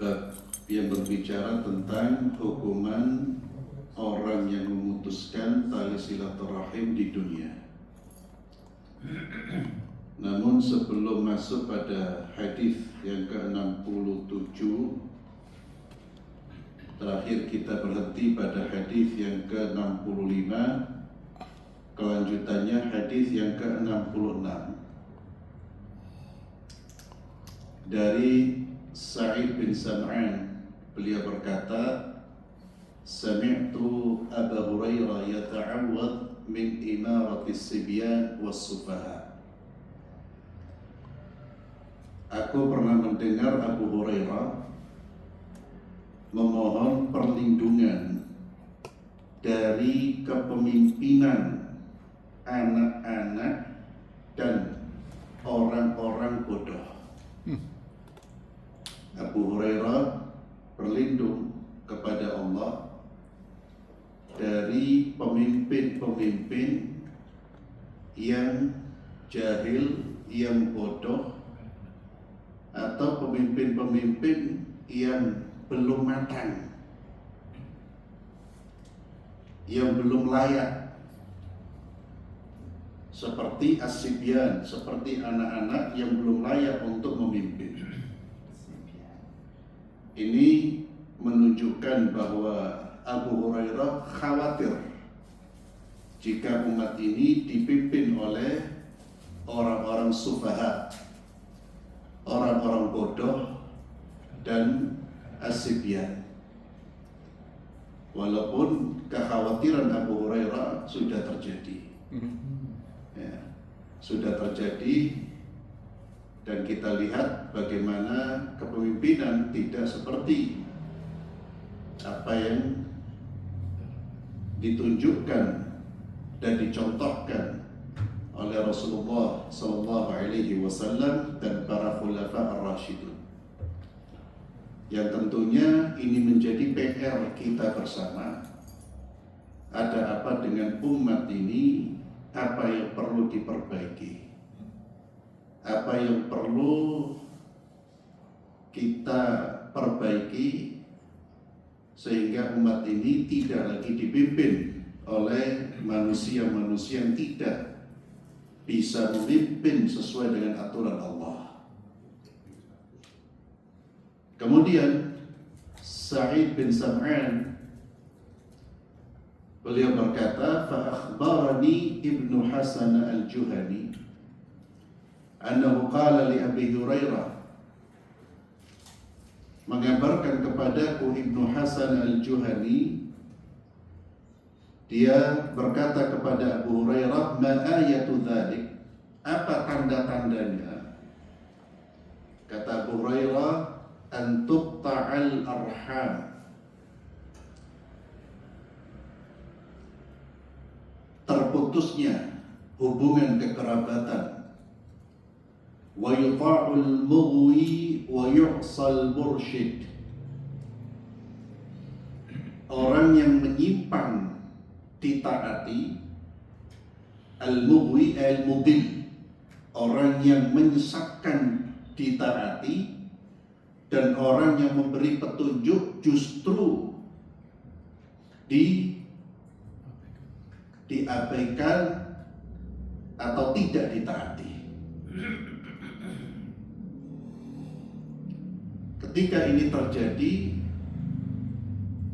bab yang berbicara tentang hukuman orang yang memutuskan tali silaturahim di dunia. Namun sebelum masuk pada hadis yang ke-67, terakhir kita berhenti pada hadis yang ke-65, kelanjutannya hadis yang ke-66 dari Sa'id bin Sam'an. Beliau berkata, Sami'tu Abu Hurairah yata'awwad min imaratis sibyan was-sufaha. Aku pernah mendengar Abu Hurairah memohon perlindungan dari kepemimpinan anak-anak dan orang-orang bodoh. Abu Hurairah berlindung kepada Allah dari pemimpin-pemimpin yang jahil, yang bodoh, atau pemimpin-pemimpin yang belum matang, yang belum layak, seperti as-sibyan, seperti anak-anak yang belum layak untuk memimpin. Ini menunjukkan bahwa Abu Hurairah khawatir jika umat ini dipimpin oleh orang-orang sufaha, orang-orang bodoh dan as-sibyan. Walaupun kekhawatiran Abu Hurairah sudah terjadi, sudah terjadi, dan kita lihat bagaimana kepemimpinan tidak seperti apa yang ditunjukkan dan dicontohkan oleh Rasulullah SAW dan para khulafa ar-rasyidun. Yang tentunya ini menjadi PR kita bersama. Ada apa dengan umat ini? Apa yang perlu diperbaiki? Apa yang perlu kita perbaiki sehingga umat ini tidak lagi dipimpin oleh manusia-manusia yang tidak bisa memimpin sesuai dengan aturan Allah. Kemudian Sa'id bin Sam'an, beliau berkata, fa akhbarani Ibnu Hasan al-Juhani annahu qala li Abi Hurairah, mengabarkan kepadaku Ibnu Hasan al-Juhani, dia berkata kepada Abu Hurairah, ma ayatu dzalik, apa tanda-tandanya? Kata Abu Hurairah, an tuqta'al arham, terputusnya hubungan kekerabatan, wa yuta'ul mughwi wa yu'sal mursyid, orang yang menyimpang ditaati, al-mughwi al-mudil, orang yang menyesatkan ditaati, dan orang yang memberi petunjuk justru diabaikan atau tidak ditaati. Ketika ini terjadi,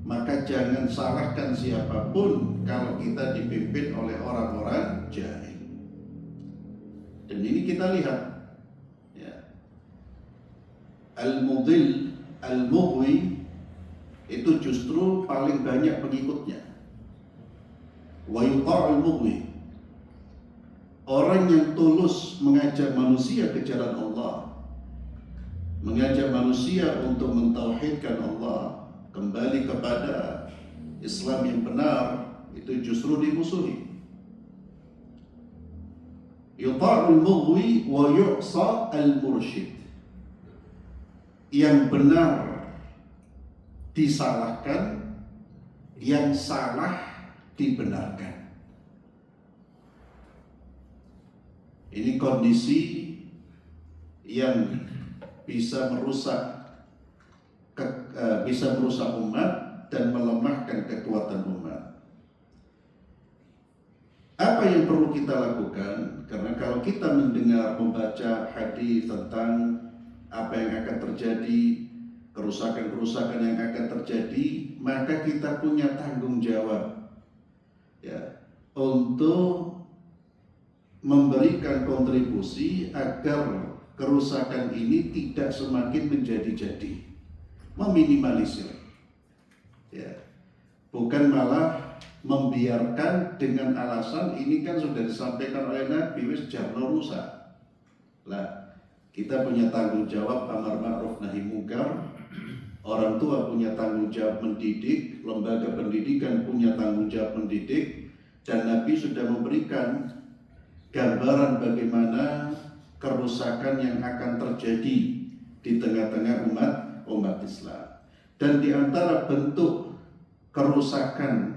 maka jangan salahkan siapapun kalau kita dipimpin oleh orang-orang jahil. Dan ini kita lihat, ya, al-mudil, al-mughwi itu justru paling banyak pengikutnya. Wa yuta'ul mughwi, orang yang tulus mengajak manusia ke jalan Allah, mengajak manusia untuk mentauhidkan Allah, kembali kepada Islam yang benar, itu justru dimusuhi. Yuta'ul mughwi wa yu'sa al-mursyid, yang benar disalahkan, yang salah dibenarkan. Ini kondisi yang bisa merusak bisa merusak umat dan melemahkan kekuatan umat. Apa yang perlu kita lakukan? Karena kalau kita mendengar, membaca hadis tentang apa yang akan terjadi, kerusakan-kerusakan yang akan terjadi, maka kita punya tanggung jawab ya untuk memberikan kontribusi agar kerusakan ini tidak semakin menjadi-jadi, meminimalisir ya, bukan malah membiarkan dengan alasan ini kan sudah disampaikan oleh Nabi, wis jarno rusak. Lah, kita punya tanggung jawab amar ma'ruf nahi munkar, orang tua punya tanggung jawab mendidik, lembaga pendidikan punya tanggung jawab mendidik, dan Nabi sudah memberikan gambaran bagaimana kerusakan yang akan terjadi di tengah-tengah umat Islam. Dan di antara bentuk kerusakan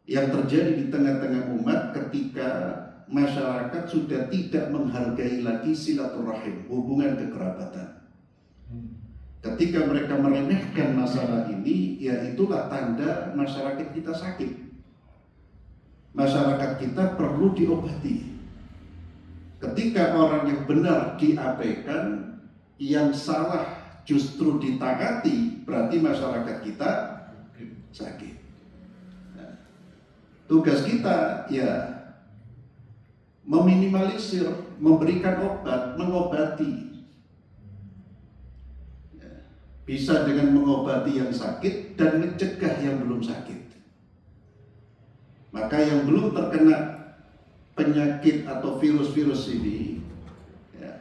yang terjadi di tengah-tengah umat ketika masyarakat sudah tidak menghargai lagi silaturahim, hubungan kekerabatan. Ketika mereka meremehkan masalah ini, ya itulah tanda masyarakat kita sakit. Masyarakat kita perlu diobati. Ketika orang yang benar diabaikan, yang salah justru ditaati, berarti masyarakat kita sakit. Nah, tugas kita ya meminimalisir, memberikan obat, mengobati. Bisa dengan mengobati yang sakit dan mencegah yang belum sakit. Maka yang belum terkena penyakit atau virus-virus ini ya,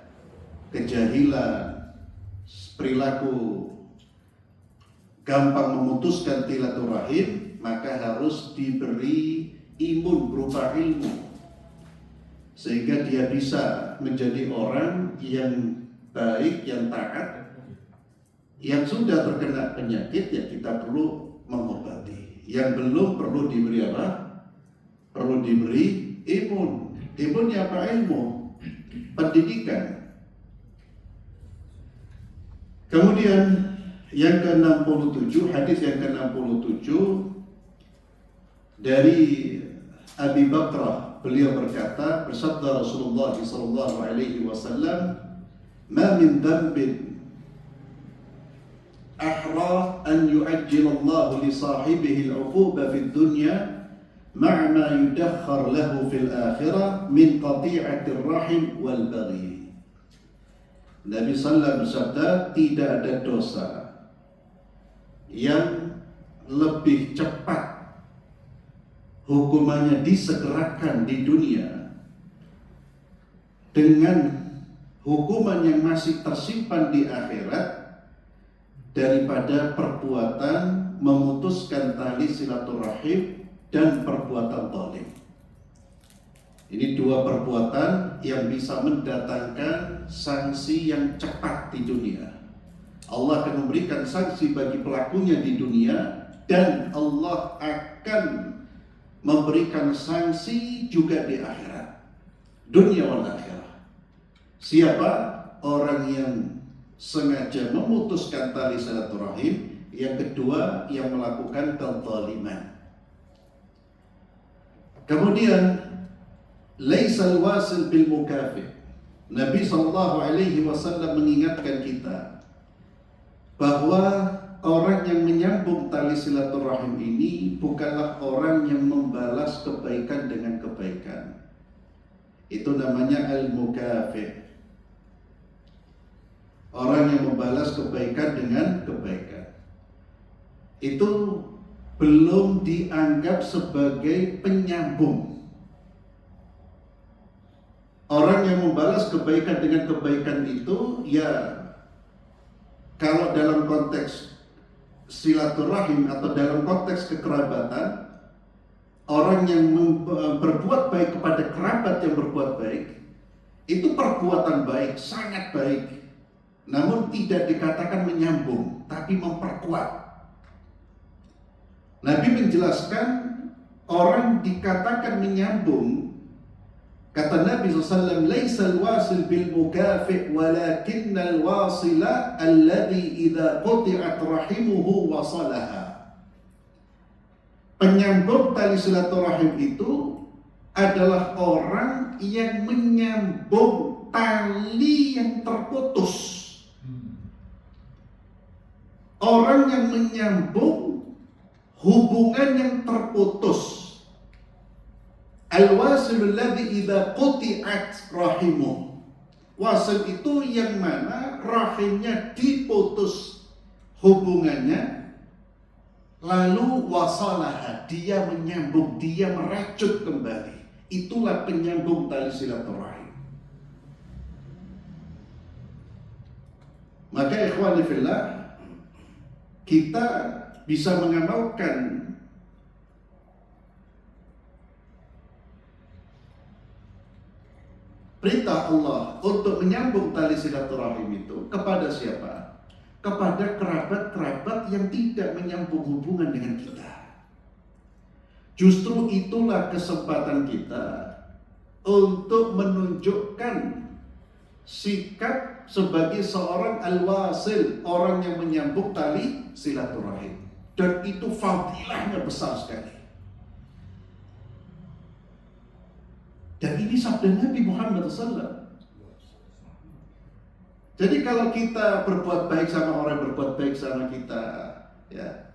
kejahilan, perilaku gampang memutuskan silaturahim, maka harus diberi imun berupa ilmu sehingga dia bisa menjadi orang yang baik, yang taat. Yang sudah terkena penyakit ya kita perlu mengobati. Yang belum perlu diberi apa? Perlu diberi imun. Imunnya apa? Ilmu, pendidikan. Kemudian yang ke-67, hadis yang ke-67 dari Abi Bakrah, beliau berkata, bersabda Rasulullah sallallahu alaihi wasallam, "Ma min dhanbin ahra an yu'ajjilallahu li sahibihi al-'uquba fid dunya ma'a ma yudakhkhar lahu fil akhirah min qati'atir rahim wal baghi." Nabi sallallahu bersabda, tidak ada dosa yang lebih cepat hukumannya disegerakan di dunia dengan hukuman yang masih tersimpan di akhirat daripada perbuatan memutuskan tali silaturahim dan perbuatan zalim. Ini dua perbuatan yang bisa mendatangkan sanksi yang cepat di dunia. Allah akan memberikan sanksi bagi pelakunya di dunia, dan Allah akan memberikan sanksi juga di akhirat, dunia wal akhirah. Siapa? Orang yang sengaja memutuskan tali silaturahim, yang kedua yang melakukan kezaliman. Kemudian laisal wasil bil mukafi. Nabi sallallahu alaihi wasallam mengingatkan kita bahwa orang yang menyambung tali silaturahim ini bukanlah orang yang membalas kebaikan dengan kebaikan. Itu namanya al-mukafi. Orang yang membalas kebaikan dengan kebaikan itu belum dianggap sebagai penyambung. Orang yang membalas kebaikan dengan kebaikan itu ya, kalau dalam konteks silaturahim atau dalam konteks kekerabatan, orang yang berbuat baik kepada kerabat yang berbuat baik itu perbuatan baik, sangat baik. Namun tidak dikatakan menyambung, tapi memperkuat. Nabi menjelaskan orang dikatakan menyambung Kata Nabi SAW, "Laisa al-wasil bil mukafi' walakinna al-wasila alladhi idza quti'at rahimuhu wasalaha." Penyambung tali silaturahim itu adalah orang yang menyambung tali yang terputus. Orang yang menyambung hubungan yang terputus. Al-wasil alladhi idza quti'at rahimuh. Wasil itu yang mana rahimnya diputus hubungannya, lalu wasalaha, dia menyambung, dia merajut kembali. Itulah penyambung tali silaturahim. Maka ikhwani fillah, kita bisa mengamalkan perintah Allah untuk menyambung tali silaturahim itu kepada siapa? Kepada kerabat-kerabat yang tidak menyambung hubungan dengan kita. Justru itulah kesempatan kita untuk menunjukkan sikap sebagai seorang al-wasil, orang yang menyambung tali silaturahim. Dan itu fadilahnya besar sekali. Dan ini sabda Nabi Muhammad SAW. Jadi kalau kita berbuat baik sama orang yang berbuat baik sama kita, ya,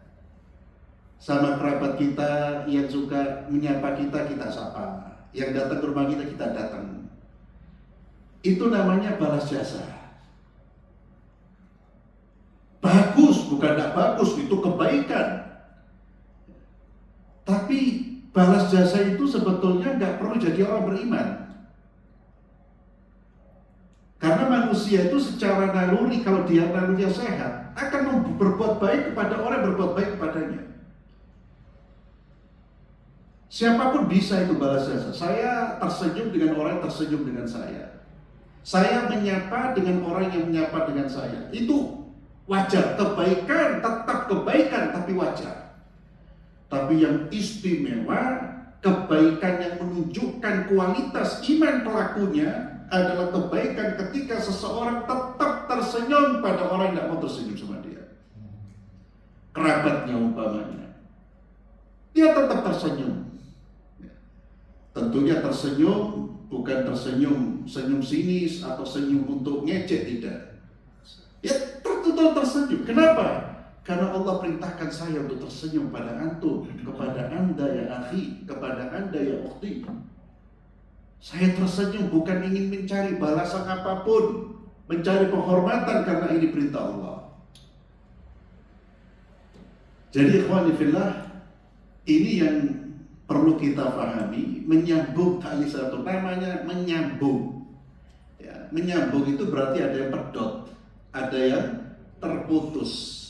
sama kerabat kita yang suka menyapa kita, kita sapa. Yang datang ke rumah kita, kita datang. Itu namanya balas jasa. Bagus, bukan tidak bagus, itu kebaikan. Tapi balas jasa itu sebetulnya nggak perlu jadi orang beriman. Karena manusia itu secara naluri, kalau dia nalurinya sehat, akan berbuat baik kepada orang yang berbuat baik kepadanya. Siapapun bisa itu balas jasa. Saya tersenyum dengan orang yang tersenyum dengan saya. Saya menyapa dengan orang yang menyapa dengan saya. Itu wajar, kebaikan, tetap kebaikan, tapi wajar. Tapi yang istimewa, kebaikan yang menunjukkan kualitas iman pelakunya adalah kebaikan ketika seseorang tetap tersenyum pada orang yang tidak mau tersenyum sama dia. Kerabatnya umpamanya, dia tetap tersenyum. Tentunya tersenyum bukan tersenyum senyum sinis atau senyum untuk ngecek, tidak. Ya tertutup tersenyum. Kenapa? Karena Allah perintahkan saya untuk tersenyum pada antum, kepada anda ya akhi, kepada anda ya ukhti. Saya tersenyum bukan ingin mencari balasan apapun, mencari penghormatan, karena ini perintah Allah. Jadi ikhwani fillah, ini yang perlu kita pahami. Menyambung tali silaturahim, namanya menyambung. Ya, menyambung itu berarti ada yang pedot, ada yang terputus.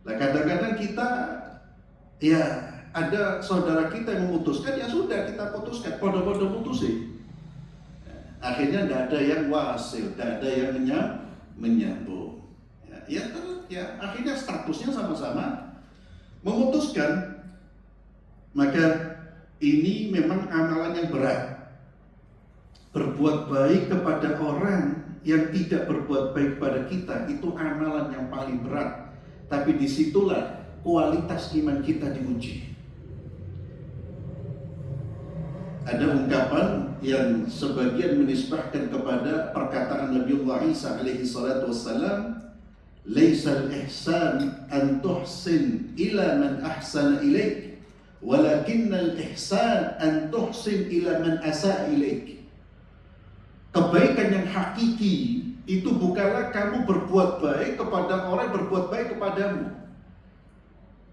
Nah, kadang-kadang kita, ya ada saudara kita yang memutuskan, ya sudah kita putuskan, podo-podo putusin. Akhirnya tidak ada yang wasil, tidak ada yang menyambung. Ya, akhirnya statusnya sama-sama memutuskan. Maka ini memang amalan yang berat. Berbuat baik kepada orang yang tidak berbuat baik kepada kita, itu amalan yang paling berat. Tapi disitulah kualitas iman kita diuji. Ada ungkapan yang sebagian menisbahkan kepada perkataan Nabiullah Isa alaihi salatu wassalam, "Laisal ihsan an tuhsin ila man ahsana ilaik, walakinnal ihsan an tuhsin ila man asaa ilaik." Kebaikan yang hakiki itu bukanlah kamu berbuat baik kepada orang yang berbuat baik kepadamu.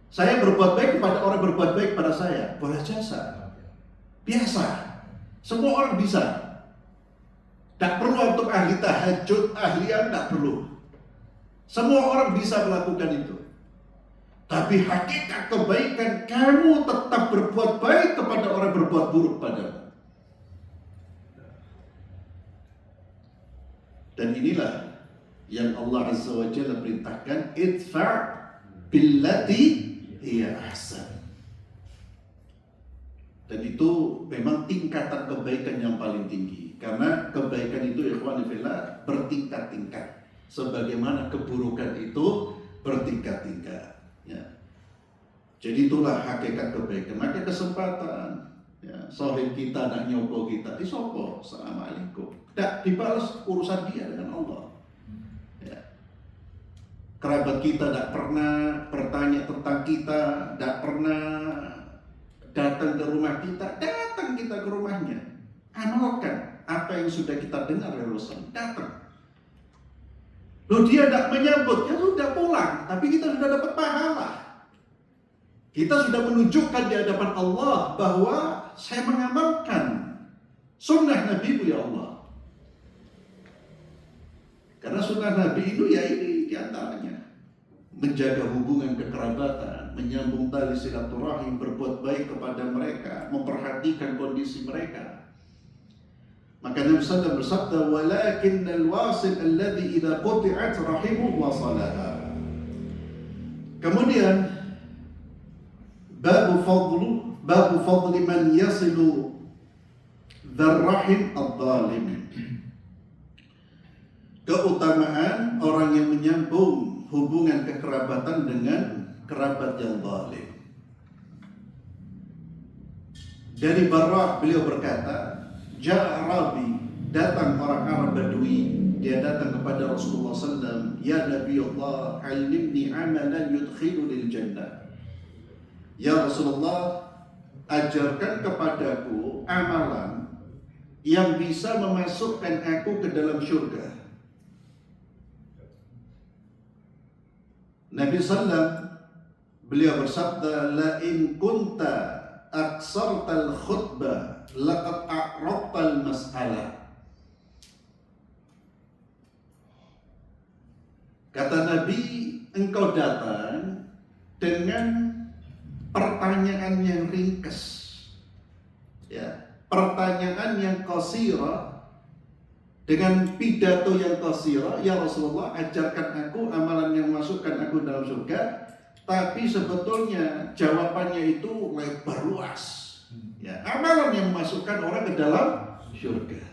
Saya berbuat baik kepada orang yang berbuat baik kepada saya, balas jasa. Biasa, semua orang bisa. Tak perlu untuk ahli tahajud, ahlian, tak perlu. Semua orang bisa melakukan itu. Tapi hakikat kebaikan, kamu tetap berbuat baik kepada orang yang berbuat buruk padamu. Dan inilah yang Allah Azza wa Jalla perintahkan, idfa' billati hiya ahsan. Dan itu memang tingkatan kebaikan yang paling tinggi. Karena kebaikan itu ikhwan fillah bertingkat-tingkat. Sebagaimana keburukan itu bertingkat-tingkat. Ya. Jadi itulah hakikat kebaikan. Maka kesempatan ya, sohib kita nak nyopo kita disopo, assalamualaikum. Tak dibalas urusan dia dengan Allah. Ya. Kerabat kita tak pernah bertanya tentang kita, tak pernah datang ke rumah kita, datang kita ke rumahnya. Amalkan apa yang sudah kita dengar dari Rasul, datang. Loh dia tidak menyambut, ya sudah pulang, tapi kita sudah dapat pahala. Kita sudah menunjukkan di hadapan Allah bahwa saya mengamalkan sunnah Nabi ya Allah. Karena sunnah Nabi itu ya ini diantaranya. Menjaga hubungan kekerabatan, menyambung tali silaturahim, berbuat baik kepada mereka, memperhatikan kondisi mereka. Maka Nabi SAW bersabda, "Walakin al-wasil alladhi idza quti'at rahimuhu wasalaha." Kemudian babu fadli man yasilu dzarrahim adh-dhalim. Keutamaan orang yang menyambung hubungan kekerabatan dengan kerabat yang zalim. Dari Barrah beliau berkata, Ja'a Arabi, datang orang Arab Badui, dia datang kepada Rasulullah SAW, Ya Nabi Allah, alimni amalan yudkhilunil jannah. Ya Rasulullah, ajarkan kepadaku amalan yang bisa memasukkan aku ke dalam syurga. Nabi SAW beliau bersabda, La in kunta aksartal khutbah laqad a'raqtal mas'alah. Kata Nabi, engkau datang dengan pertanyaan yang ringkas, ya, pertanyaan yang qasira, dengan pidato yang qasira, ya Rasulullah, ajarkan aku amalan yang masukkan aku dalam surga. Tapi sebetulnya jawabannya itu lebar luas, ya, amalan yang memasukkan orang ke dalam surga.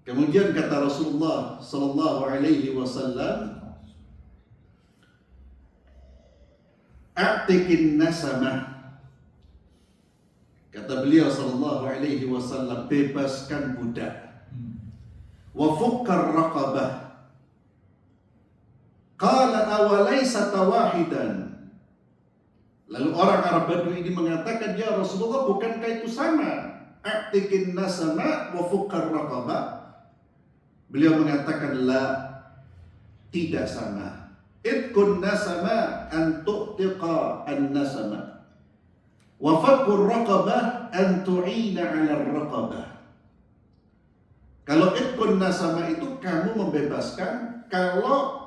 Kemudian kata Rasulullah sallallahu alaihi wasallam, A'tiqin nasamah. Kata beliau sallallahu alaihi wasallam, bebaskan budak. Wa fukkar raqabah. Qala awalaysa tawahidan. Lalu orang Arab Badui ini mengatakan, ya Rasulullah, bukankah itu sama? A'tiqin nasama wa fukkar raqabah. Beliau mengatakan, la, tidak sama. Itqun nasama an tu'tiqa an-nasama. Wa fakkur raqabah an tu'ina 'ala ar-raqabah. Kalau itqun nasama itu kamu membebaskan, kalau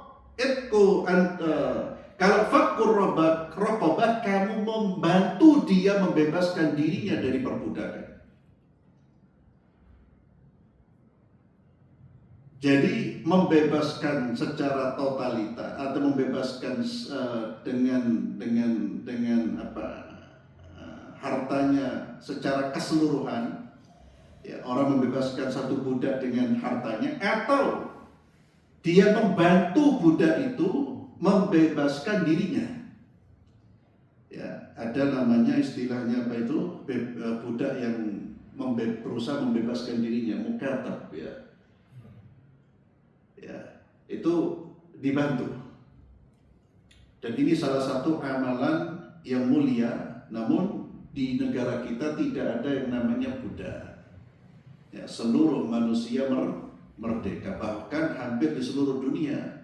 kalau fakkur raqabah kamu membantu dia membebaskan dirinya dari perbudakan. Jadi membebaskan secara totalitas atau membebaskan dengan hartanya secara keseluruhan, ya, orang membebaskan satu budak dengan hartanya, atau dia membantu budak itu membebaskan dirinya. Ya, ada namanya istilahnya apa itu, budak yang berusaha membebaskan dirinya, mukatab, ya. Ya, itu dibantu. Dan ini salah satu amalan yang mulia, namun di negara kita tidak ada yang namanya budak. Ya, seluruh manusia merdeka, bahkan hampir di seluruh dunia,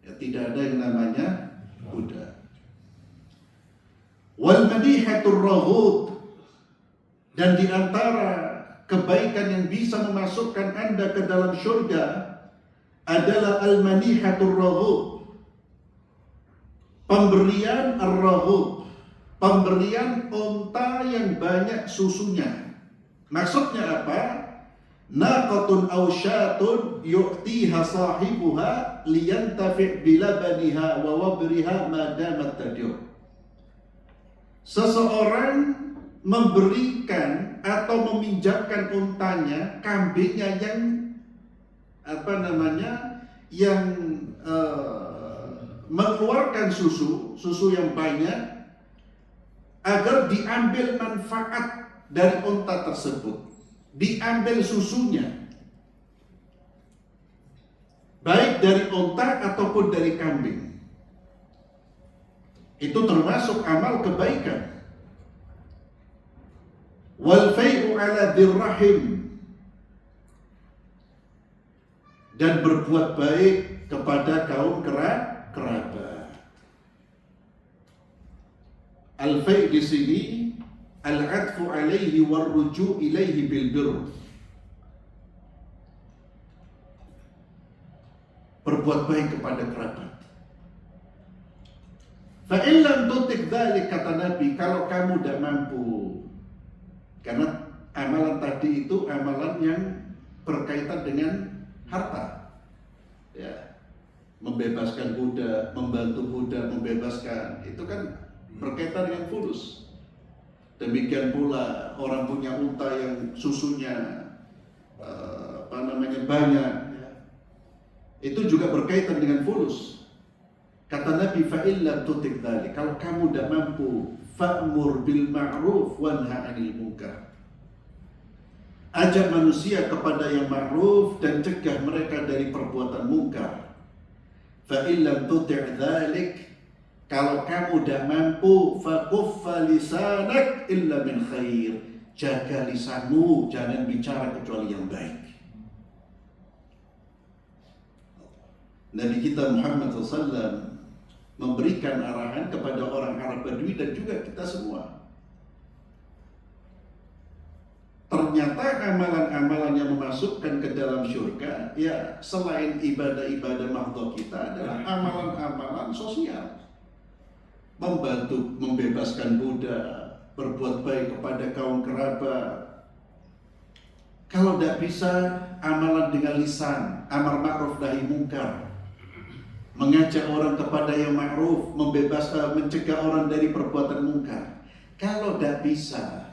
ya, tidak ada yang namanya budak. Wal madihatur raghub, dan di antara kebaikan yang bisa memasukkan Anda ke dalam surga adalah al-manihatur raghub, pemberian ar-raghub, pemberian unta yang banyak susunya. Maksudnya apa? Naqatun aw syatun yu'tiha sahibuha liyantafi' bilabaniha wa wabriha ma damat tadir. Seseorang memberikan atau meminjamkan untanya, kambingnya yang mengeluarkan susu yang banyak, agar diambil manfaat dari unta tersebut, diambil susunya, baik dari unta ataupun dari kambing. Itu termasuk amal kebaikan. Wal fai'u ala dirrahim, dan berbuat baik kepada kaum kerabat. Al-fai' di sini al-'atfu alaihi war ruju' ilaihi bil birr. Berbuat baik kepada kerabat. Fa in lam tutik dzalik, kata Nabi, kalau kamu tidak mampu, karena amalan tadi itu amalan yang berkaitan dengan harta, ya, membebaskan budak, membantu budak, membebaskan, itu kan berkaitan dengan fulus. Demikian pula orang punya unta yang susunya banyak, ya, itu juga berkaitan dengan fulus. Kata Nabi, fa illa tutik dzalik, kalau kamu tidak mampu, fa'mur bil ma'ruf wanha 'anil munkar. Ajak manusia kepada yang ma'ruf dan cegah mereka dari perbuatan mungkar. Fa illam tuti' dzalik, kalau kamu tidak mampu, fa kuffa lisanak illa min khair, jaga lisanmu, jangan bicara kecuali yang baik. Nabi kita Muhammad SAW memberikan arahan kepada orang Arab Badui dan juga kita semua. Ternyata amalan-amalan yang memasukkan ke dalam surga, ya, selain ibadah-ibadah mahdhah kita, adalah amalan-amalan sosial. Membantu membebaskan budak, berbuat baik kepada kaum kerabat. Kalau tidak bisa, amalan dengan lisan, amar ma'ruf nahi mungkar, mengajak orang kepada yang ma'ruf, mencegah orang dari perbuatan mungkar. Kalau tidak bisa,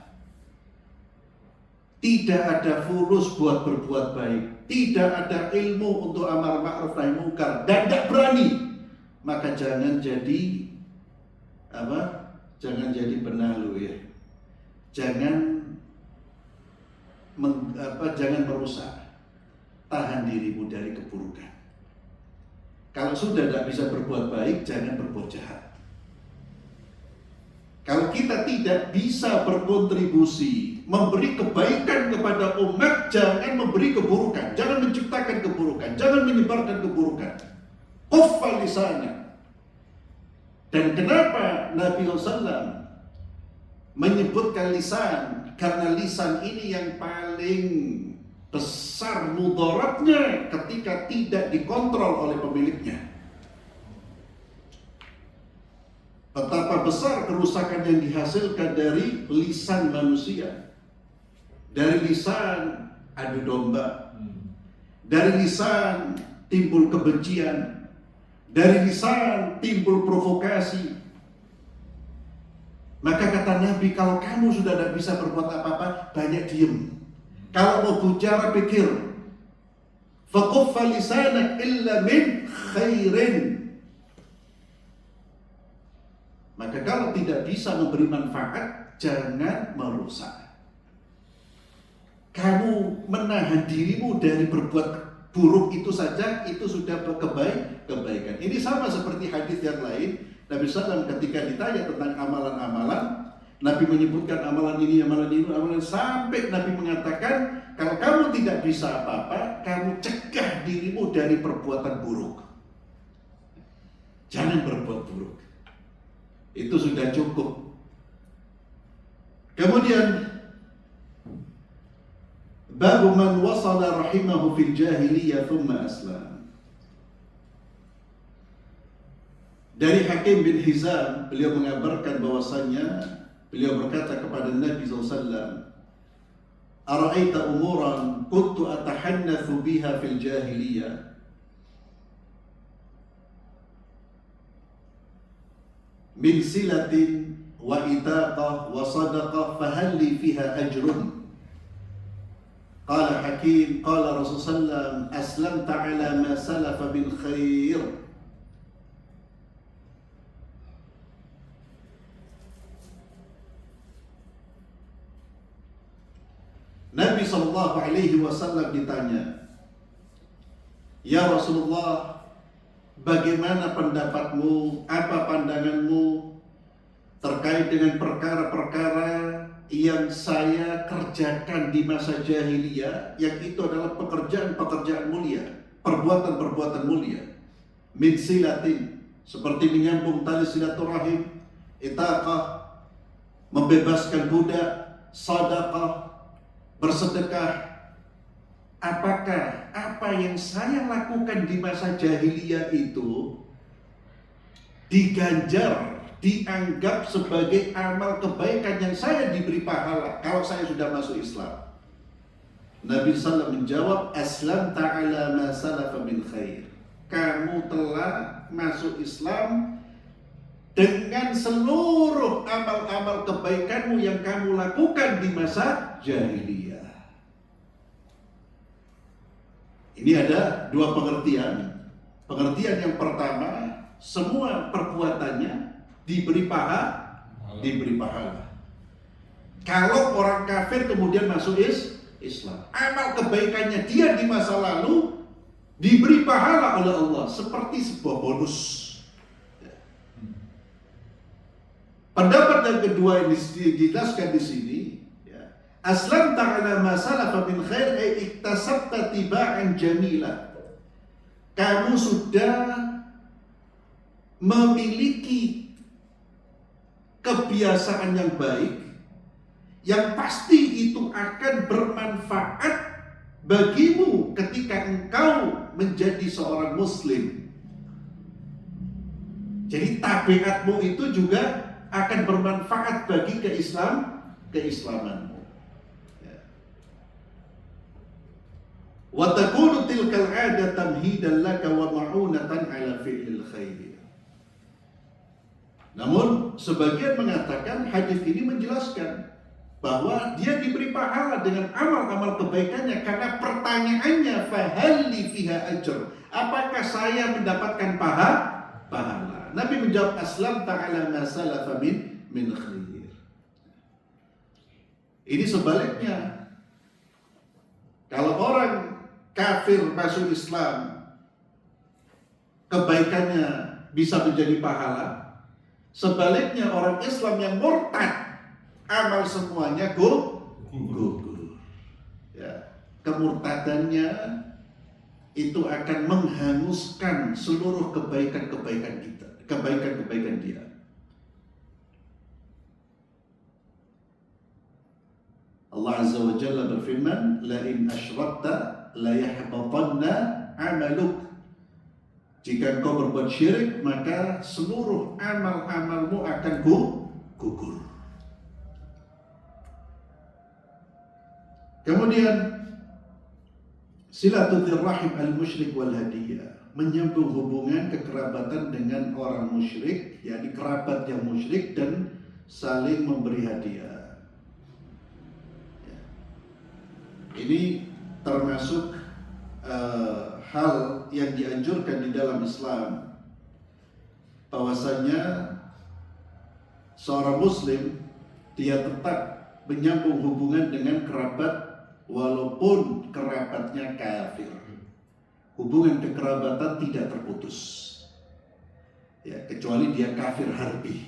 tidak ada fulus buat berbuat baik, tidak ada ilmu untuk amar ma'ruf nahi mungkar, dan tidak berani, maka jangan jadi jangan jadi benalu, ya. Jangan merusak. Tahan dirimu dari keburukan. Kalau sudah tidak bisa berbuat baik, jangan berbuat jahat. Kalau kita tidak bisa berkontribusi, memberi kebaikan kepada umat, jangan memberi keburukan, jangan menciptakan keburukan, jangan menyebarkan keburukan. Kuffa lisanak. Dan kenapa Nabi SAW menyebutkan lisan? Karena lisan ini yang paling besar mudaratnya ketika tidak dikontrol oleh pemiliknya. Betapa besar kerusakan yang dihasilkan dari lisan manusia. Dari lisan adu domba, dari lisan timbul kebencian, dari lisan timbul provokasi. Maka kata Nabi, kalau kamu sudah tidak bisa berbuat apa-apa, banyak diem. Kalau mau bicara, pikir. Faquffa lisanak illa min khairin. Maka kalau tidak bisa memberi manfaat, jangan merusak. Kamu menahan dirimu dari berbuat buruk itu saja, itu sudah kebaikan. Ini sama seperti hadis yang lain. Nabi SAW ketika ditanya tentang amalan-amalan, Nabi menyebutkan amalan ini, sampai Nabi mengatakan, kalau kamu tidak bisa apa-apa, kamu cegah dirimu dari perbuatan buruk. Jangan berbuat buruk. Itu sudah cukup. Kemudian babu man wasala rahimahu fil jahiliyah thumma aslam. Dari Hakim bin Hizam, beliau mengabarkan bahwasanya beliau berkata kepada Nabi SAW, "Ara'aita umuran kuntu atahannathu biha fil jahiliyah, min silatin wa itaqah wa sadaqah fahal li fiha ajrun. Qala Hakim qala Rasulullah sallallahu aslamta ala ma salafa bil khair. Nabi sallallahu alaihi wasallam ditanya, "Ya Rasulullah, bagaimana pendapatmu, apa pandanganmu terkait dengan perkara-perkara yang saya kerjakan di masa jahiliyah, yang itu adalah pekerjaan-pekerjaan mulia, perbuatan-perbuatan mulia, min silatin, seperti menyambung tali silaturahim, itaqah, membebaskan budak, sadaqah, bersedekah. Apakah apa yang saya lakukan di masa jahiliyah itu diganjar, dianggap sebagai amal kebaikan yang saya diberi pahala kalau saya sudah masuk Islam?" Nabi SAW menjawab, "Aslam ta'ala ma salafa min khair." Kamu telah masuk Islam dengan seluruh amal-amal kebaikanmu yang kamu lakukan di masa jahiliyah. Ini ada dua pengertian. Pengertian yang pertama, semua perbuatannya diberi pahala. Kalau orang kafir kemudian masuk Islam, amal kebaikannya dia di masa lalu diberi pahala oleh Allah seperti sebuah bonus. Pendapat yang kedua yang dijelaskan di sini, aslam ta'ala ma salafa min khair ay iktasabta tiba'an jamila. Kamu sudah memiliki kebiasaan yang baik yang pasti itu akan bermanfaat bagimu ketika engkau menjadi seorang muslim. Jadi tabiatmu itu juga akan bermanfaat bagi keislamanmu. Wa takunu tilkal 'adah tamhidan laka wa ma'unatan 'ala fi'lil khair. Namun sebagian mengatakan hadis ini menjelaskan bahwa dia diberi pahala dengan amal-amal kebaikannya, karena pertanyaannya fahal li fiha ajr, apakah saya mendapatkan pahala? Nabi menjawab, aslam ta'ala ma salafa min khair. Ini sebaliknya. Kalau orang kafir masuk Islam, kebaikannya bisa menjadi pahala. Sebaliknya orang Islam yang murtad, amal semuanya gugur. Ya, kemurtadannya itu akan menghanguskan seluruh kebaikan-kebaikan kita, kebaikan-kebaikan dia. Allah Azza wa Jalla berfirman, la in asyrakta la yahbatanna amaluk. Jika engkau berbuat syirik, maka seluruh amal-amalmu akan gugur. Kemudian silatul rahim al-musyrik wal hadiyah, menyambung hubungan kekerabatan dengan orang musyrik, yakni kerabat yang musyrik, dan saling memberi hadiah. Ini termasuk hal yang dianjurkan di dalam Islam, bahwasanya seorang muslim dia tetap menyambung hubungan dengan kerabat walaupun kerabatnya kafir. Hubungan kekerabatan tidak terputus, ya, kecuali dia kafir harbi,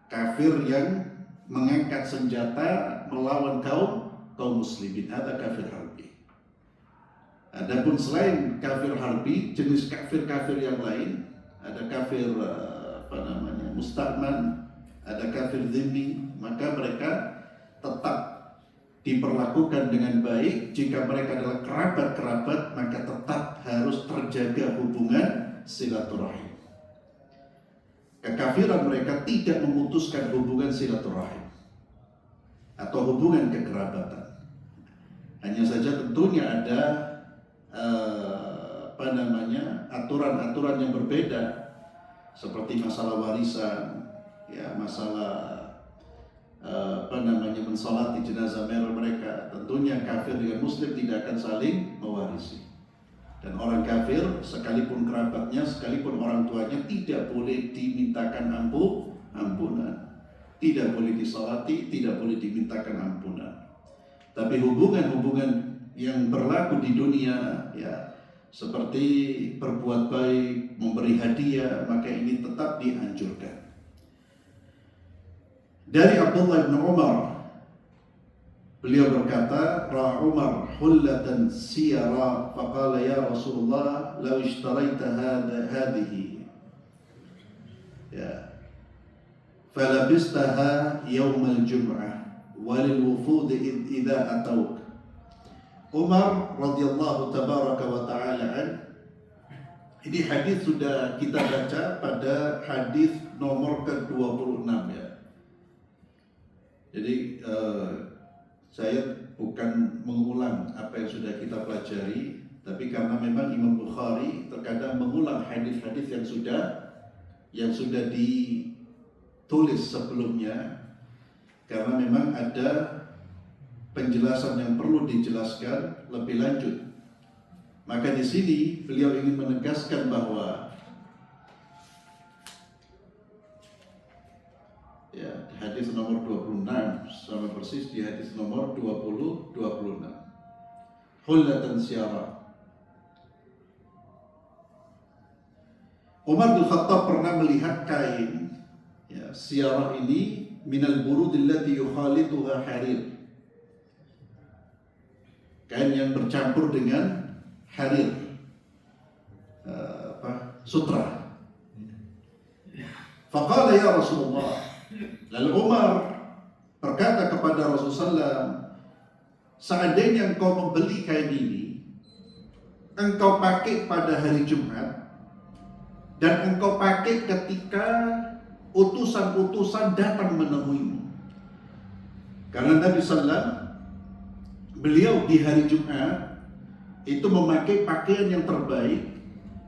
kafir yang mengangkat senjata melawan kaum muslimin, ada kafir harbi. Adapun selain kafir harbi, jenis kafir-kafir yang lain, ada kafir musta'man, ada kafir dhimmi, maka mereka tetap diperlakukan dengan baik. Jika mereka adalah kerabat-kerabat, maka tetap harus terjaga hubungan silaturahim. Kekafiran mereka tidak memutuskan hubungan silaturahim atau hubungan kekerabatan. Hanya saja tentunya ada aturan-aturan yang berbeda, seperti masalah warisan, ya masalah mensolati jenazah mereka. Tentunya kafir dengan muslim tidak akan saling mewarisi. Dan orang kafir sekalipun kerabatnya, sekalipun orang tuanya tidak boleh dimintakan ampunan. Tidak boleh disolati, tidak boleh dimintakan ampunan. Tapi hubungan-hubungan yang berlaku di dunia, ya seperti berbuat baik, memberi hadiah, maka ini tetap dianjurkan. Dari Abdullah bin Umar, beliau berkata, Ra'a Umar hullatan siyara faqala ya Rasulullah law ishtaraita hadhihi ya falabistaha yawmal jum'ah walil wufud idza atawk. Umar radhiyallahu tabaraka wa ta'ala ini hadis sudah kita baca pada hadis nomor ke-26 ya. Jadi saya bukan mengulang apa yang sudah kita pelajari, tapi karena memang Imam Bukhari terkadang mengulang hadis-hadis yang sudah ditulis sebelumnya, karena memang ada penjelasan yang perlu dijelaskan lebih lanjut. Maka di sini beliau ingin menegaskan bahwa ya, hadis nomor 26 sama persis di hadis nomor 26. Hullatan syara. Umar bin Khattab pernah melihat kain ya, syara ini minal burudil lati yukhalituha harir. Kain yang bercampur dengan harir. Sutra. Faqala ya Rasulullah. Lalu Umar berkata kepada Rasulullah, seandainya engkau membeli kain ini, engkau pakai pada hari Jumat, dan engkau pakai ketika utusan-utusan datang menemuimu. Karena Nabi Sallam, beliau di hari Jumat itu memakai pakaian yang terbaik.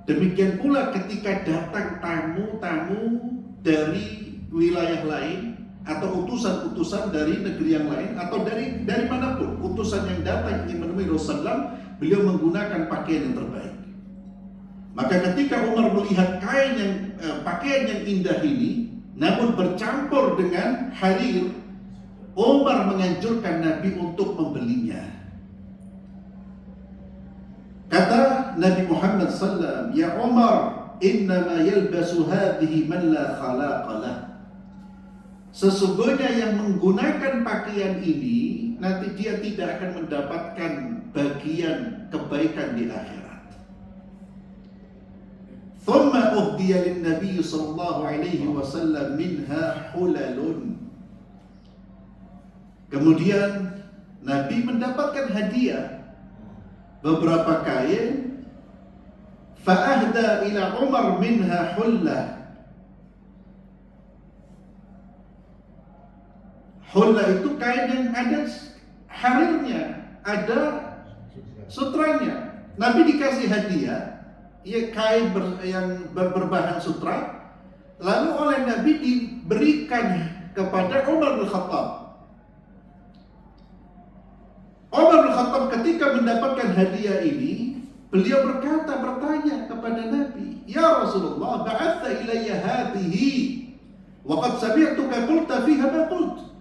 Demikian pula ketika datang tamu-tamu dari wilayah lain atau utusan-utusan dari negeri yang lain atau dari manapun utusan yang datang ingin menemui Rasulullah, beliau menggunakan pakaian yang terbaik. Maka ketika Umar melihat pakaian yang indah ini namun bercampur dengan harir, Umar menganjurkan Nabi untuk membelinya. Kata Nabi Muhammad sallallahu ya Umar, innama yalbasu hadhihi man la khalaqa lah. Sesungguhnya yang menggunakan pakaian ini nanti dia tidak akan mendapatkan bagian kebaikan di akhirat. Thumma uhdiya lin Nabi sallallahu alaihi wasallam minha hulalun. Kemudian Nabi mendapatkan hadiah beberapa kain. Fa'ahda ila Umar minha hullah. Hullah itu kain yang ada harirnya, ada sutranya. Nabi dikasih hadiah, ya kain yang berbahan sutra, lalu oleh Nabi diberikan kepada Umar bin Khattab. Umar bin Khattab ketika mendapatkan hadiah ini, beliau bertanya kepada Nabi, "Ya Rasulullah, ba'atha ilayya hadhihi wa qad sami'tuka qulta fiha ma qult."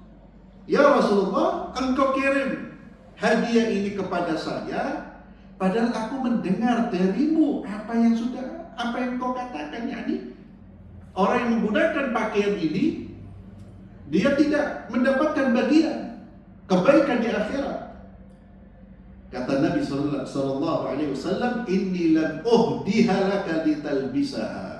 Ya Rasulullah, engkau kirim hadiah ini kepada saya, padahal aku mendengar darimu apa yang kau katakan. Yani orang yang menggunakan pakaian ini, dia tidak mendapatkan bagian kebaikan di akhirat. Kata Nabi sallallahu alaihi wasallam, "Inni lam uhdiha laka litalbisaha."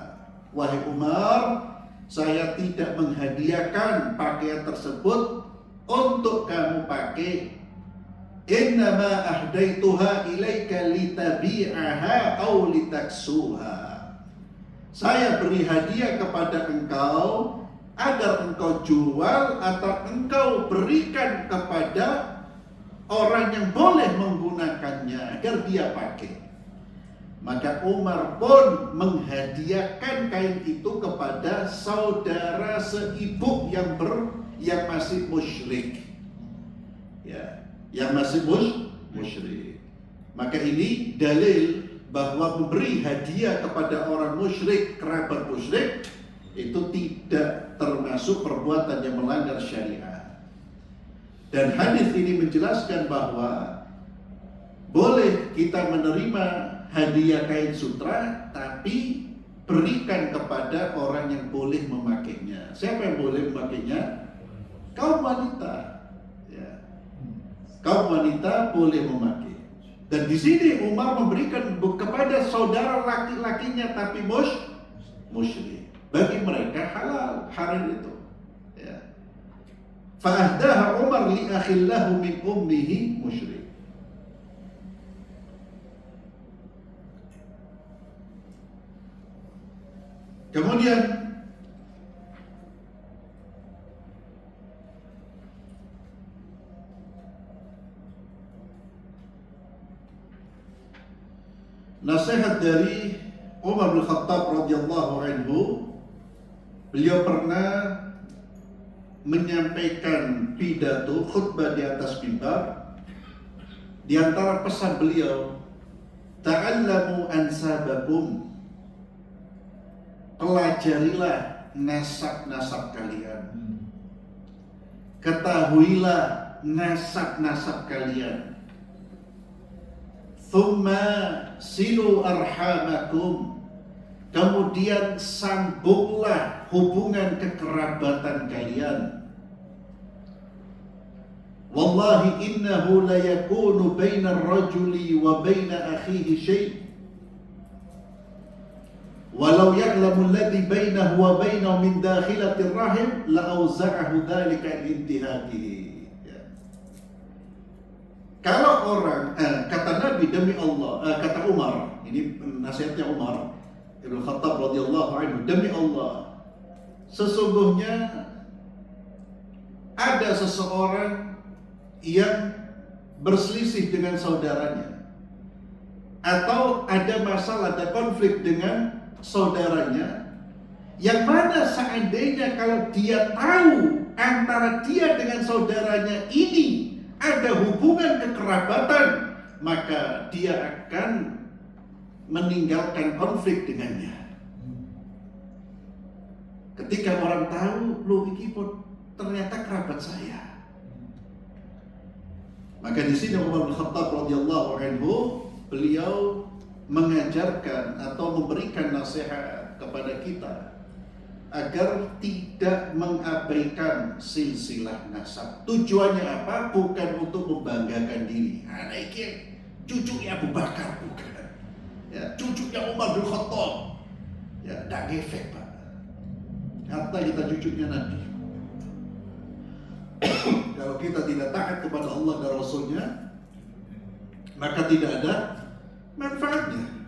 Wahai Umar, saya tidak menghadiahkan pakaian tersebut untuk kamu pakai. Innama ahdaituha ilaika litabi'aha aw litaksuha. Saya beri hadiah kepada engkau agar engkau jual atau engkau berikan kepada orang yang boleh menggunakannya agar dia pakai. Maka Umar pun menghadiahkan kain itu kepada saudara seibu yang masih musyrik. Ya, yang masih musyrik. Maka ini dalil bahwa memberi hadiah kepada orang musyrik, kerabat musyrik, itu tidak termasuk perbuatan yang melanggar syariat. Dan hadis ini menjelaskan bahwa boleh kita menerima hadiah kain sutra, tapi berikan kepada orang yang boleh memakainya. Siapa yang boleh memakainya? Kaum wanita. Ya. Kaum wanita boleh memakai. Dan di sini Umar memberikan kepada saudara laki-lakinya tapi musyrik. Bagi mereka halal itu. Ya. Fa'ahdaha Umar li akhillahu min ummihi musyrik. Kemudian nasihat dari Umar bin Khattab radhiyallahu anhu, beliau pernah menyampaikan pidato khutbah di atas mimbar. Di antara pesan beliau, ta'allamu ansabakum, pelajarilah nasab-nasab kalian. Ketahuilah nasab-nasab kalian. Thumma silu arhamakum, kemudian sambunglah hubungan kekerabatan kalian. Wallahi innahu la yakunu baina ar-rajuli wa baina akhihi syai'. Walau ya'lamu alladhi bainahu wa bainahu min dakhilatir rahim la auza'ahu dzalika intihakihi. Kalau orang kata Nabi, demi Allah, kata Umar, ini nasihatnya Umar Ibn Khattab radhiyallahu anhu, demi Allah, sesungguhnya ada seseorang yang berselisih dengan saudaranya, atau ada masalah, ada konflik dengan saudaranya, yang mana seandainya kalau dia tahu antara dia dengan saudaranya ini ada hubungan kekerabatan, maka dia akan meninggalkan konflik dengannya. Ketika orang tahu, loh iki ternyata kerabat saya. Maka di sini Umar bin Khattab radhiyallahu anhu, beliau mengajarkan atau memberikan nasihat kepada kita agar tidak mengabaikan silsilah nasab. Tujuannya apa? Bukan untuk membanggakan diri. Anak ini cucunya Abu Bakar, bukan. Ya, cucunya Umar bin Khattab. Ya, tidak ngefek, Pak. Kata kita cucunya Nabi. Kalau kita tidak taat kepada Allah dan Rasulnya, maka tidak ada manfaatnya.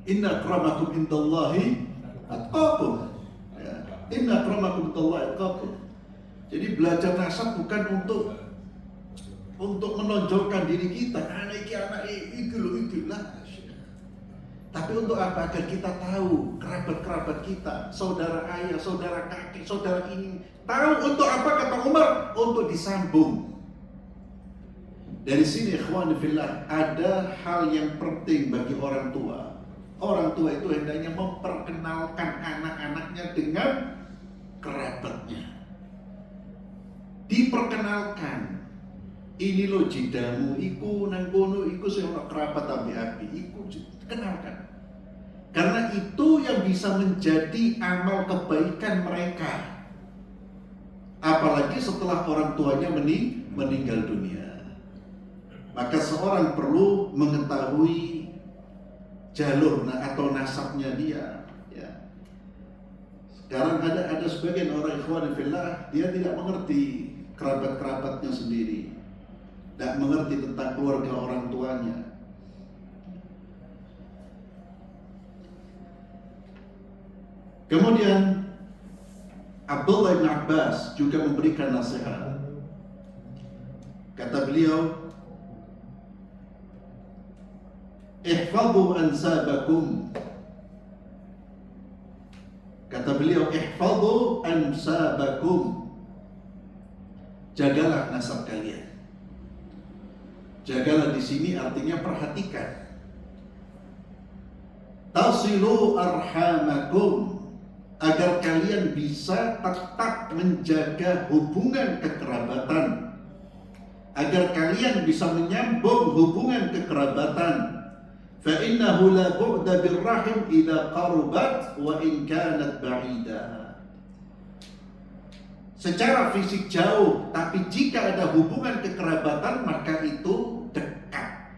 Inna akramakum indallahi atqakum. Ya. Inna akramakum indallahi atqakum. Jadi belajar nasab bukan untuk menonjolkan diri kita. Anak iki lah. Tapi untuk apa? Agar kita tahu kerabat-kerabat kita, saudara ayah, saudara kakek, saudara ini. Tahu untuk apa, kata Umar? Untuk disambung. Dari sini ikhwan fillah, ada hal yang penting bagi orang tua. Orang tua itu hendaknya memperkenalkan anak-anaknya dengan kerabatnya. Diperkenalkan. Ini lo jidamu, iku nangkono, iku seorang kerabat api-api, iku kenalkan. Karena itu yang bisa menjadi amal kebaikan mereka. Apalagi setelah orang tuanya meninggal dunia. Maka seorang perlu mengetahui jalur atau nasabnya dia. Ya. Sekarang ada sebagian orang ikhwan fillah, dia tidak mengerti kerabat-kerabatnya sendiri, tidak mengerti tentang keluarga orang tuanya. Kemudian Abdullah bin Abbas juga memberikan nasihat. Kata beliau, ihfadhu ansabakum. Kata beliau, ihfadhu ansabakum. Jagalah nasab kalian. Jagalah di sini artinya perhatikan. Tasilu arhamakum, agar kalian bisa tetap menjaga hubungan kekerabatan, agar kalian bisa menyambung hubungan kekerabatan. Fa innahu la bu'da birrahim idza qarubat wa in kanat ba'ida. Secara fisik jauh, tapi jika ada hubungan kekerabatan maka itu dekat.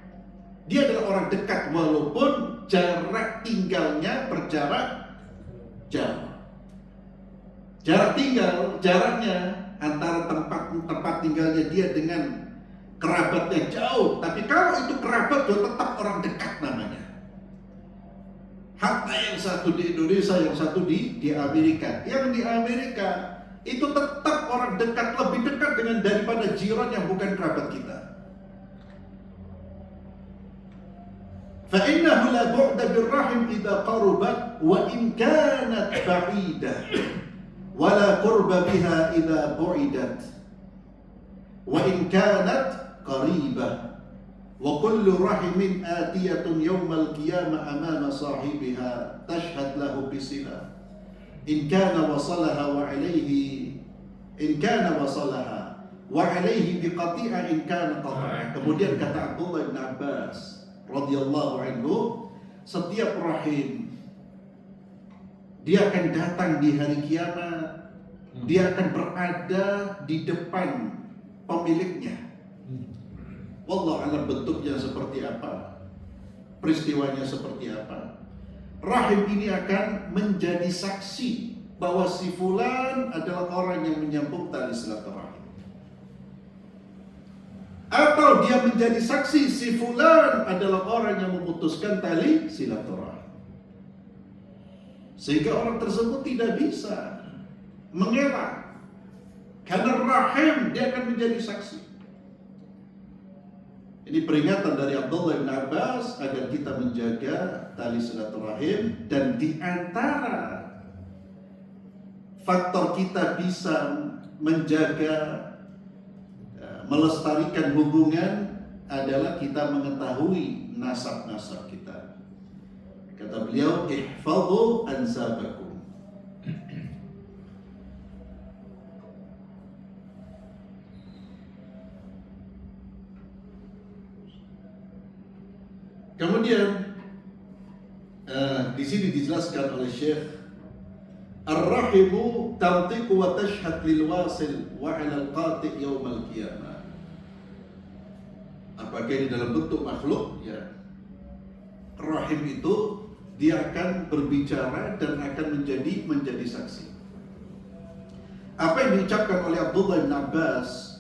Dia adalah orang dekat walaupun jarak tinggalnya berjarak jauh. Jaraknya antara tempat tinggalnya dia dengan kerabatnya jauh, tapi kalau itu kerabat dia tetap orang dekat namanya. Hatta yang satu di Indonesia, yang satu di Amerika. Yang di Amerika itu tetap orang dekat, lebih dekat daripada jiran yang bukan kerabat kita. Fa innahu la bu'da birrahim idza qarubat wa in kanat ba'idah wa la qurba biha idza bu'idat wa in kanat qaribah wa kullu rahimin atiyatun yawmal qiyamah amama sahibiha tashhad lahu bisilah in kana wasalaha wa alayhi biqati'ah in kana qati'ah. Kemudian kata Abdullah bin Abbas radhiyallahu anhu, setiap rahim dia akan datang di hari kiamat, dia akan berada di depan pemiliknya. Wallahu a'lam bentuknya seperti apa, peristiwanya seperti apa. Rahim ini akan menjadi saksi bahwa si fulan adalah orang yang menyambung tali silaturahim. Atau dia menjadi saksi si fulan adalah orang yang memutuskan tali silaturahim. Sehingga orang tersebut tidak bisa mengelak, karena rahim dia akan menjadi saksi. Ini peringatan dari Abdullah bin Abbas agar kita menjaga tali silaturahim. Dan di antara faktor kita bisa menjaga, melestarikan hubungan adalah kita mengetahui nasab-nasab kita. Kata beliau, ihfadhu ansabakum. Kemudian di sini dijelaskan oleh Syekh, ar-rahimu tantiqu wa tashhad lil wasil wa 'ala al-qati' yawm al-qiyamah. Apakah ini dalam bentuk makhluk? Ya. Rahim itu dia akan berbicara dan akan menjadi saksi. Apa yang diucapkan oleh Abdullah bin Abbas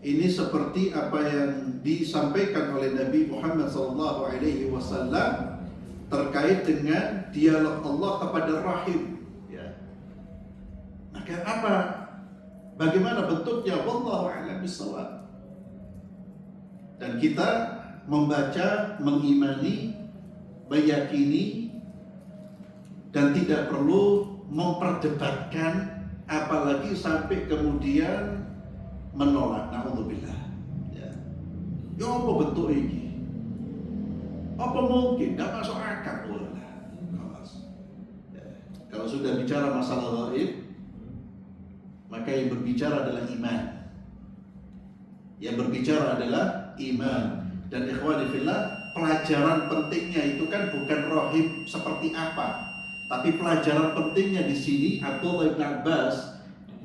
ini seperti apa yang disampaikan oleh Nabi Muhammad SAW terkait dengan dialog Allah kepada rahim. Ya. Maka apa? Bagaimana bentuknya? Wallahu a'lam bishawab. Dan kita membaca, mengimani, meyakini, dan tidak perlu memperdebatkan, apalagi sampai kemudian menolak. Na'udzubillah. Ya apa bentuk ini? Apa mungkin? Gak masuk akal. Ya. Kalau sudah bicara masalah gaib, maka yang berbicara adalah iman. Yang berbicara adalah iman. Dan ikhwani fillah, pelajaran pentingnya itu kan bukan rahim seperti apa, tapi pelajaran pentingnya di sini Abdullah bin Abbas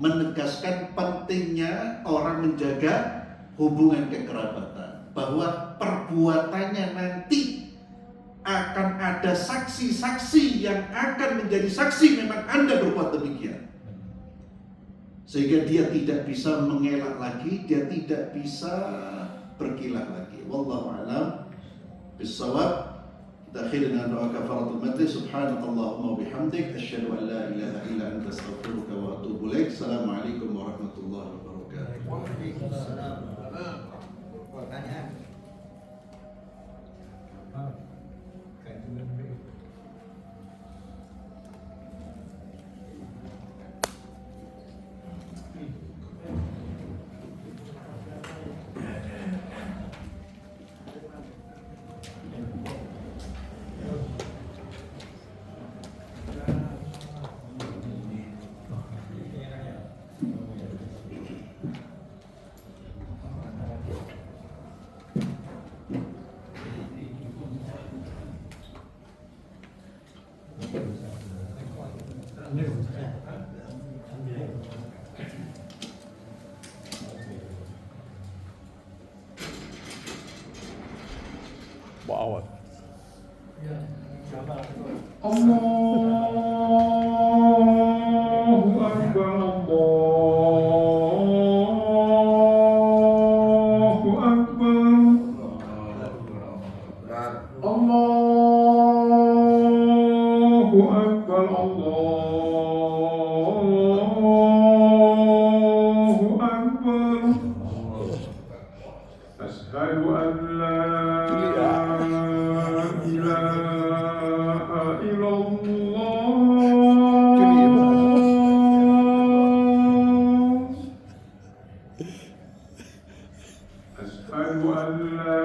menegaskan pentingnya orang menjaga hubungan kekerabatan, bahwa perbuatannya nanti akan ada saksi-saksi yang akan menjadi saksi memang Anda berbuat demikian. Sehingga dia tidak bisa mengelak lagi, dia tidak bisa berkilah lagi. Wallahu a'lam bissawab. Kita akhiri dengan doa kafaratul majlis. Subhanakallahumma wa bihamdik, asyhadu an la ilaha illa anta, astaghfiruka wa atubu ilaik. Assalamualaikum warahmatullahi wabarakatuh. Waalaikumsalam. Pertanyaan. Wow. Allahu Akbar, Allahu Akbar, Allahu Akbar, Allahu Akbar. Asyhadu an la ilaha illallah. Asyhadu an la